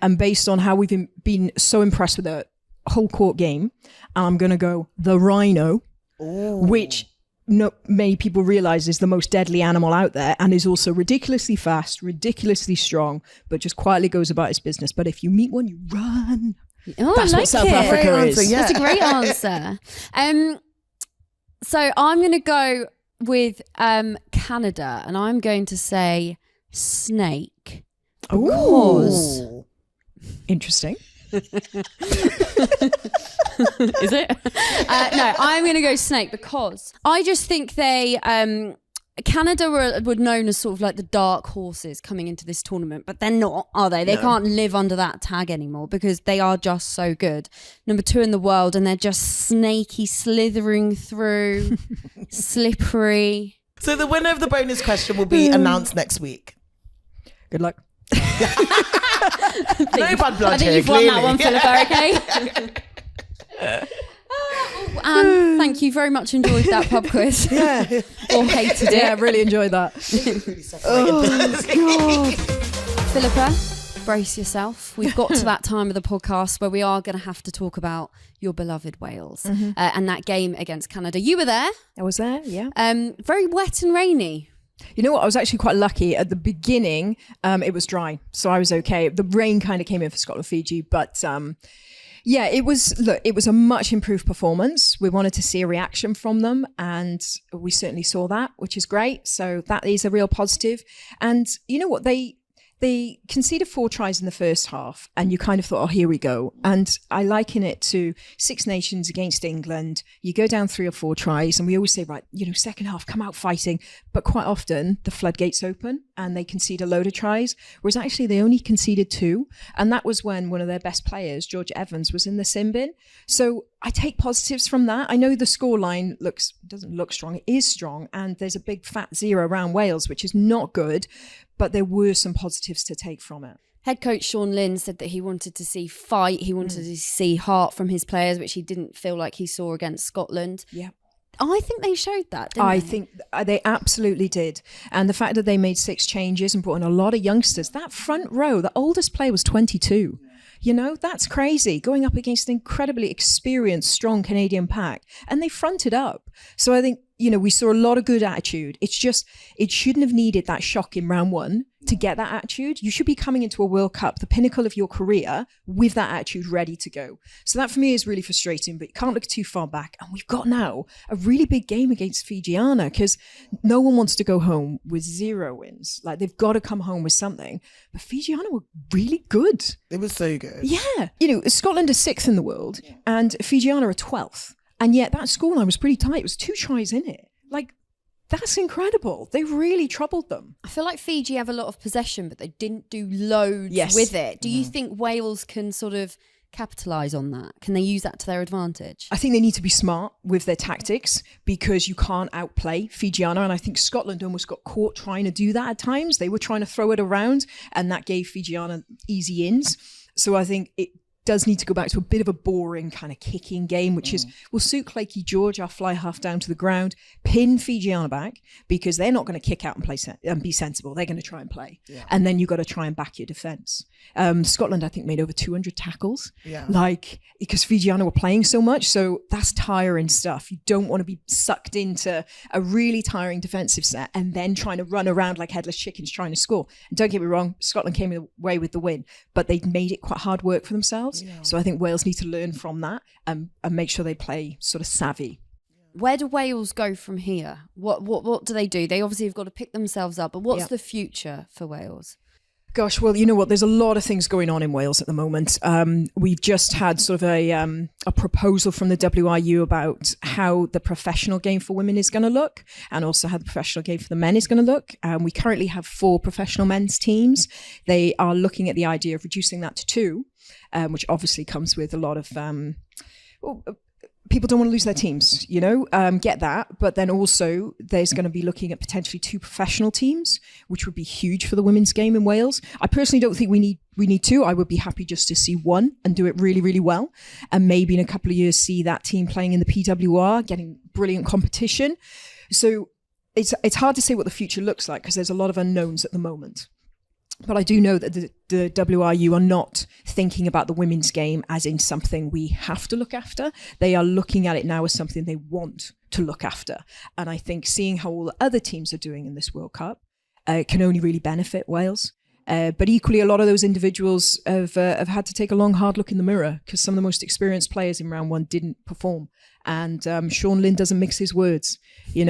And based on how we've been so impressed with the whole court game, I'm going to go the rhino, which many people realize is the most deadly animal out there and is also ridiculously fast, ridiculously strong, but just quietly goes about its business. But if you meet one, you run. Oh, That's I like what South it. Africa Great is. answer, yeah. That's a great answer. So I'm going to go with Canada, and I'm going to say snake. Because Ooh. Interesting. is it? No, I'm going to go snake because I just think they Canada were known as sort of like the dark horses coming into this tournament, but they're not, are they? They can't live under that tag anymore because they are just so good. Number 2 in the world, and they're just snaky, slithering through, slippery. So the winner of the bonus question will be announced next week. Good luck. No bad blood I think here, you've won that clearly. one, Philippa, okay? Anne, thank you very much. Enjoyed that pub quiz. Yeah. Or hated it. Yeah, I really enjoyed that. God. Philippa, brace yourself. We've got to that time of the podcast where we are going to have to talk about your beloved Wales and that game against Canada. You were there. I was there, yeah. Very wet and rainy. You know what? I was actually quite lucky. At the beginning, it was dry, so I was okay. The rain kind of came in for Scotland, Fiji, but yeah, it was a much improved performance. We wanted to see a reaction from them, and we certainly saw that, which is great. So that is a real positive. And you know what? They conceded 4 tries in the first half, and you kind of thought, oh, here we go. And I liken it to Six Nations against England. You go down 3 or 4 tries, and we always say, right, second half, come out fighting. But quite often, the floodgates open, and they concede a load of tries, whereas actually they only conceded 2. And that was when one of their best players, George Evans, was in the sin bin. So I take positives from that. I know the scoreline doesn't look strong. It is strong, and there's a big fat 0 around Wales, which is not good. But there were some positives to take from it. Head coach Sean Lynn said that he wanted to see fight. He wanted to see heart from his players, which he didn't feel like he saw against Scotland. Yeah. I think they showed that, didn't I they? think they absolutely did. And the fact that they made 6 changes and brought in a lot of youngsters, that front row, the oldest player was 22. That's crazy. Going up against an incredibly experienced, strong Canadian pack. And they fronted up. So I think, we saw a lot of good attitude. It's just, it shouldn't have needed that shock in round 1 to get that attitude. You should be coming into a World Cup, the pinnacle of your career, with that attitude ready to go. So that for me is really frustrating, but you can't look too far back. And we've got now a really big game against Fijiana, because no one wants to go home with 0 wins. Like, they've got to come home with something. But Fijiana were really good. It was so good. Yeah. Scotland are 6th in the world and Fijiana are 12th. And yet that scoreline was pretty tight. It was 2 tries in it. Like, that's incredible. They really troubled them. I feel like Fiji have a lot of possession, but they didn't do loads with it. Do you think Wales can sort of capitalise on that? Can they use that to their advantage? I think they need to be smart with their tactics, because you can't outplay Fijiana. And I think Scotland almost got caught trying to do that at times. They were trying to throw it around, and that gave Fijiana easy ins. So I think it does need to go back to a bit of a boring kind of kicking game, which will suit Claky George, our fly half, down to the ground, pin Fijiana back, because they're not going to kick out and play and be sensible. They're going to try and play. Yeah. And then you've got to try and back your defence. Scotland, I think, made over 200 tackles, because Fijiana were playing so much. So that's tiring stuff. You don't want to be sucked into a really tiring defensive set and then trying to run around like headless chickens trying to score. And don't get me wrong, Scotland came away with the win, but they made it quite hard work for themselves. Yeah. So I think Wales need to learn from that and make sure they play sort of savvy. Where do Wales go from here? What do they do? They obviously have got to pick themselves up, but what's the future for Wales? Gosh, well, you know what? There's a lot of things going on in Wales at the moment. We've just had sort of a proposal from the WRU about how the professional game for women is going to look, and also how the professional game for the men is going to look. We currently have 4 professional men's teams. They are looking at the idea of reducing that to 2. Which obviously comes with a lot of people don't want to lose their teams, get that. But then also there's going to be looking at potentially 2 professional teams, which would be huge for the women's game in Wales. I personally don't think we need 2. I would be happy just to see 1 and do it really, really well. And maybe in a couple of years see that team playing in the PWR, getting brilliant competition. So it's hard to say what the future looks like, because there's a lot of unknowns at the moment. But I do know that the WRU are not thinking about the women's game as in something we have to look after. They are looking at it now as something they want to look after. And I think seeing how all the other teams are doing in this World Cup can only really benefit Wales. But equally, a lot of those individuals have had to take a long, hard look in the mirror, because some of the most experienced players in round 1 didn't perform. And Sean Lynn doesn't mix his words, he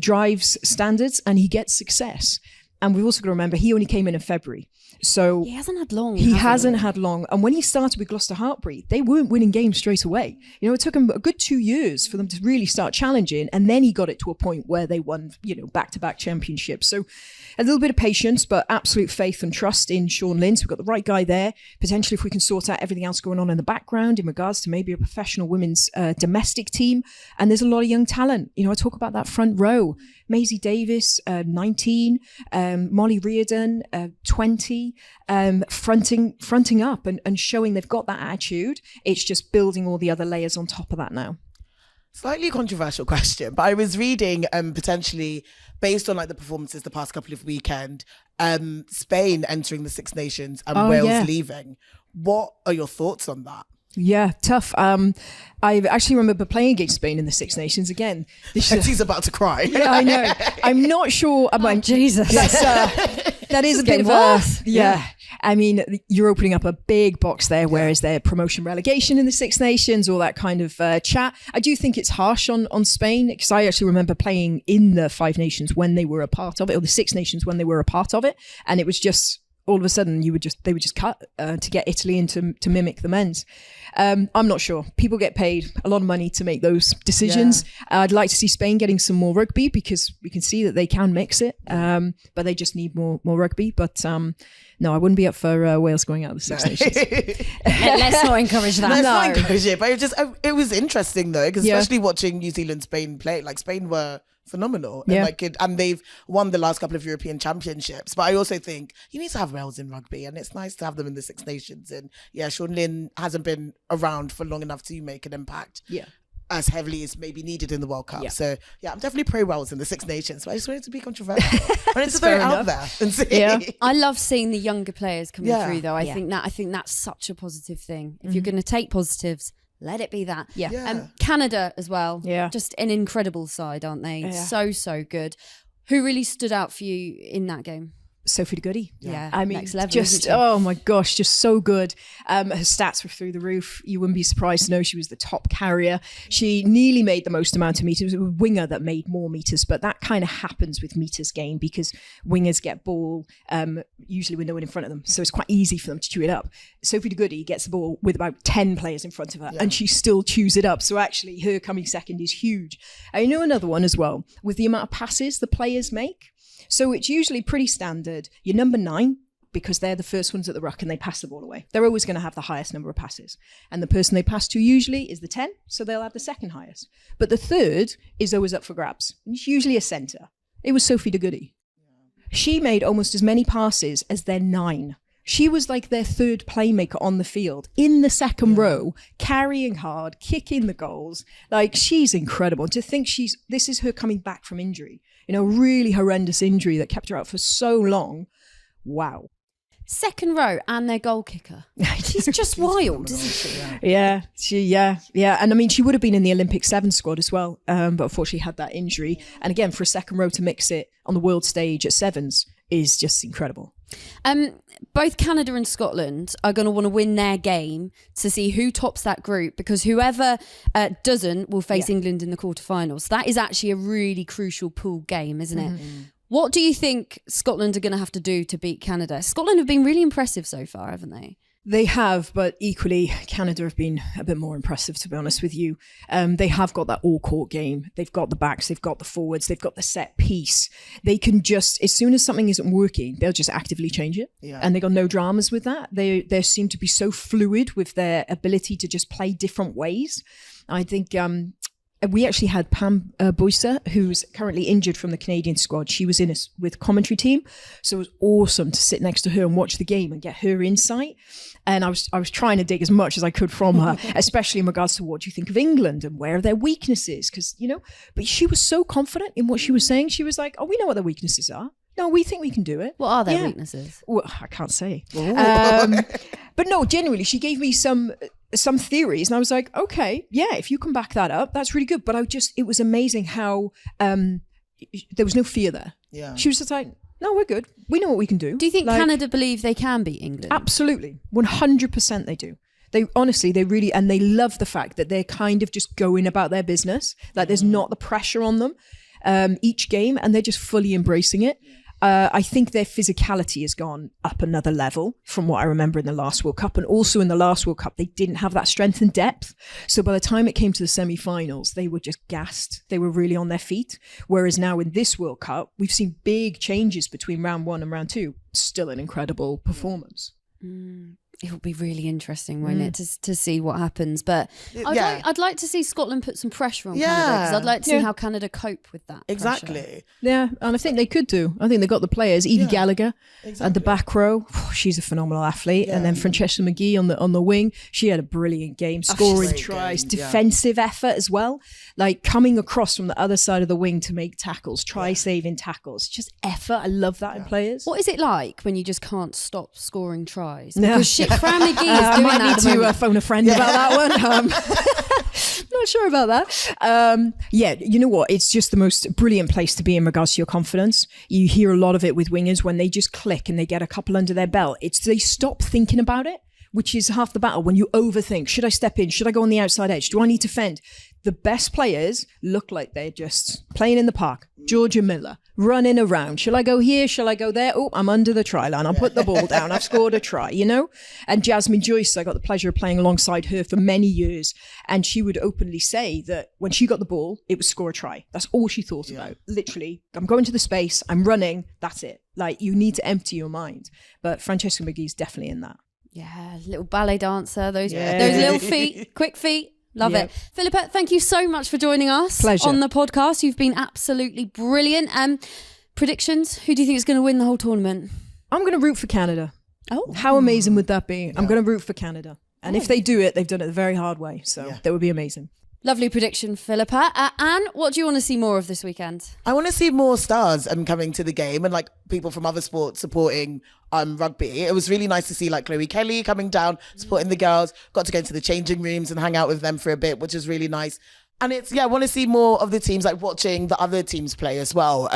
drives standards and he gets success. And we've also got to remember, he only came in February. So he hasn't had long. He hasn't had long. And when he started with Gloucester Hartpury, they weren't winning games straight away. It took him a good 2 years for them to really start challenging. And then he got it to a point where they won, back-to-back championships. So a little bit of patience, but absolute faith and trust in Sean Lynn. So we've got the right guy there. Potentially, if we can sort out everything else going on in the background in regards to maybe a professional women's domestic team. And there's a lot of young talent. I talk about that front row. Maisie Davis, 19, Molly Reardon, 20. rugby, fronting up and showing they've got that attitude. It's just building all the other layers on top of that now. Slightly controversial question, but I was reading potentially based on like the performances the past couple of weekend, Spain entering the Six Nations and Wales leaving. What are your thoughts on that? Yeah, tough. I actually remember playing against Spain in the Six Nations again. He's about to cry. Yeah, I know. I'm not sure. Jesus. That is a bit of a... Yeah. I mean, you're opening up a big box there, whereas their promotion relegation in the Six Nations, all that kind of chat. I do think it's harsh on Spain, because I actually remember playing in the Five Nations when they were a part of it, or the Six Nations when they were a part of it. And it was just... all of a sudden they would just cut to get Italy in to mimic the men's. I'm not sure. People get paid a lot of money to make those decisions. I'd like to see Spain getting some more rugby, because we can see that they can mix it, but they just need more rugby. But no, I wouldn't be up for Wales going out of the Six Nations. Let's not encourage that. Let's not encourage it. But it was interesting though, because especially watching New Zealand, Spain play, like Spain were phenomenal, and they've won the last couple of European championships. But I also think you need to have Wales in rugby, and it's nice to have them in the Six Nations. And Sean Lynn hasn't been around for long enough to make an impact as heavily as maybe needed in the World Cup. So I'm definitely pro Wales in the Six Nations, but I just wanted to be controversial. I wanted to throw it out there and see. I love seeing the younger players coming through though. I think that's such a positive thing. If you're going to take positives, let it be that. Canada as well. Just an incredible side, aren't they? So good. Who really stood out for you in that game? Sophie Tuttiett. I mean, next level, oh my gosh, just so good. Her stats were through the roof. You wouldn't be surprised to know she was the top carrier. She nearly made the most amount of meters. It was a winger that made more meters, but that kind of happens with meters game, because wingers get ball usually with no one in front of them, so it's quite easy for them to chew it up. Sophie Tuttiett gets the ball with about 10 players in front of her, and she still chews it up. So actually her coming second is huge. I know another one as well, with the amount of passes the players make. So it's usually pretty standard. You're number 9, because they're the first ones at the ruck and they pass the ball away. They're always going to have the highest number of passes. And the person they pass to usually is the 10, so they'll have the second highest. But the third is always up for grabs. It's usually a centre. It was Sophie Tuttiett. She made almost as many passes as their 9. She was like their third playmaker on the field, in the second row, carrying hard, kicking the goals. Like, she's incredible. To think this is her coming back from injury. Really horrendous injury that kept her out for so long. Wow. Second row and their goal kicker. She's just wild, isn't she? Yeah. And I mean, she would have been in the Olympic 7 squad as well, but unfortunately had that injury. And again, for a second row to mix it on the world stage at sevens is just incredible. Both Canada and Scotland are going to want to win their game to see who tops that group, because whoever doesn't will face England in the quarterfinals. That is actually a really crucial pool game, isn't it? What do you think Scotland are going to have to do to beat Canada? Scotland have been really impressive so far, haven't they? They have, but equally, Canada have been a bit more impressive, to be honest with you. They have got that all-court game. They've got the backs, they've got the forwards, they've got the set piece. They can just, as soon as something isn't working, they'll just actively change it. And they got no dramas with that. They seem to be so fluid with their ability to just play different ways. I think... we actually had Pam Boycer, who's currently injured from the Canadian squad. She was in with commentary team, so it was awesome to sit next to her and watch the game and get her insight. And I was trying to dig as much as I could from her, especially in regards to what do you think of England and where are their weaknesses, because But she was so confident in what she was saying. She was like, "Oh, we know what their weaknesses are. No, we think we can do it." What are their weaknesses? Well, I can't say. But no, genuinely, she gave me some theories, and I was like, okay, yeah, if you can back that up, that's really good. But it was amazing how there was no fear there. She was just like, no, we're good. We know what we can do. Do you think Canada believe they can beat England? Absolutely. 100% they do. They honestly, they really, and they love the fact that they're kind of just going about their business. Like there's not the pressure on them each game, and they're just fully embracing it. I think their physicality has gone up another level from what I remember in the last World Cup. And also in the last World Cup, they didn't have that strength and depth. So by the time it came to the semi-finals, they were just gassed. They were really on their feet. Whereas now in this World Cup, we've seen big changes between round 1 and round 2. Still an incredible performance. It'll be really interesting, won't it, to see what happens. But I'd like to see Scotland put some pressure on Canada, because I'd like to see how Canada cope with that. Exactly. Pressure. Yeah, and I think they could do. I think they've got the players. Evie Gallagher at the back row. She's a phenomenal athlete. And then Francesca McGee on the wing. She had a brilliant game, scoring tries, defensive effort as well. Like coming across from the other side of the wing to make tackles, try-saving tackles. Just effort. I love that in players. What is it like when you just can't stop scoring tries? Because Fran McGee is doing that. I might need to phone a friend about that one. Not sure about that. You know what? It's just the most brilliant place to be in regards to your confidence. You hear a lot of it with wingers when they just click and they get a couple under their belt. It's they stop thinking about it, which is half the battle. When you overthink, should I step in? Should I go on the outside edge? Do I need to fend? The best players look like they're just playing in the park. Georgia Miller, running around. Shall I go here? Shall I go there? Oh, I'm under the try line. I'll put the ball down. I've scored a try, you know? And Jasmine Joyce, I got the pleasure of playing alongside her for many years. And she would openly say that when she got the ball, it was score a try. That's all she thought about. Literally, I'm going to the space, I'm running, that's it. Like, you need to empty your mind. But Francesca McGee's definitely in that. Yeah, little ballet dancer, those little feet, quick feet. Love it. Philippa, thank you so much for joining us Pleasure. on the podcast. You've been absolutely brilliant. Predictions? Who do you think is going to win the whole tournament? I'm going to root for Canada. Oh. How amazing would that be? I'm going to root for Canada. And if they do it, they've done it the very hard way. So that would be amazing. Lovely prediction, Philippa. Anne, what do you want to see more of this weekend? I want to see more stars coming to the game and like people from other sports supporting rugby. It was really nice to see like Chloe Kelly coming down, supporting the girls. Got to go into the changing rooms and hang out with them for a bit, which is really nice. And I want to see more of the teams, like watching the other teams play as well.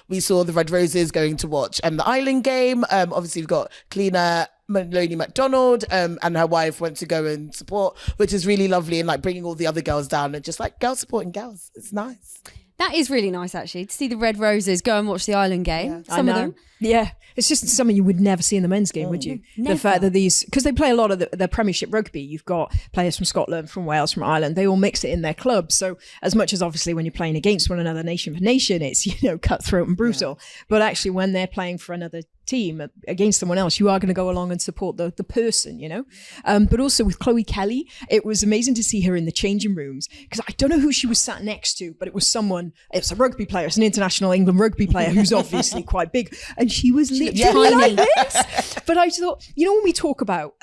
We saw the Red Roses going to watch the Island game. Obviously, we've got Cleaner Maloney McDonald and her wife went to go and support, which is really lovely, and like bringing all the other girls down and just like girls supporting girls. It's nice. That is really nice, actually, to see the Red Roses go and watch the Island game. Some of them. Yeah, it's just something you would never see in the men's game, would you? Never. The fact that because they play a lot of the Premiership rugby, you've got players from Scotland, from Wales, from Ireland, they all mix it in their clubs. So as much as obviously when you're playing against one another, nation for nation, it's, cutthroat and brutal. But actually when they're playing for another team against someone else, you are going to go along and support the person, But also with Chloe Kelly, it was amazing to see her in the changing rooms, because I don't know who she was sat next to, but it was a rugby player, it's an international England rugby player who's obviously quite big, and she was literally like this. But I thought, when we talk about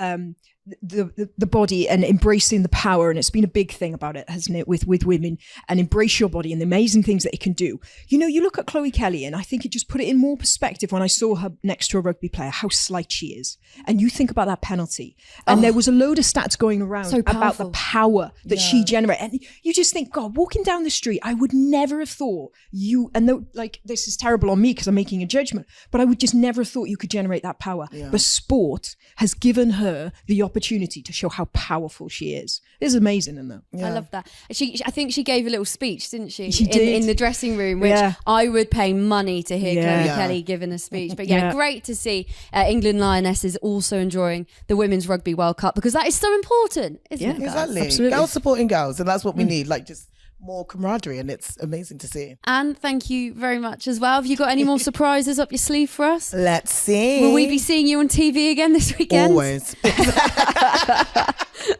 the body and embracing the power, and it's been a big thing about it, hasn't it, with women, and embrace your body and the amazing things that it can do. You look at Chloe Kelly, and I think it just put it in more perspective when I saw her next to a rugby player, how slight she is. And you think about that penalty, and there was a load of stats going around about the power that she generated, and you just think, God, walking down the street, I would never have thought this is terrible on me because I'm making a judgment, but I would just never have thought you could generate that power. But sport has given her the opportunity to show how powerful she is. It's amazing, isn't it? I love that. I think she gave a little speech, didn't she? She did. In the dressing room, which I would pay money to hear Chloe Kelly giving a speech. But great to see England Lionesses also enjoying the Women's Rugby World Cup, because that is so important, isn't it? Exactly. Absolutely. Girls supporting girls, and that's what we need. Like just more camaraderie, and it's amazing to see. And thank you very much as well. Have you got any more surprises up your sleeve for us? Let's see. Will we be seeing you on TV again this weekend? Always.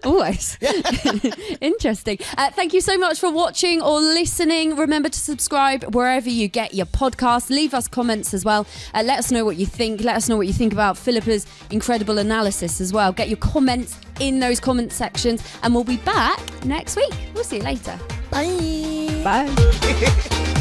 Always. Interesting. Thank you so much for watching or listening. Remember to subscribe wherever you get your podcast. Leave us comments as well. Let us know what you think. Let us know what you think about Philippa's incredible analysis as well. Get your comments in those comment sections, and we'll be back next week. We'll see you later. Bye. Bye.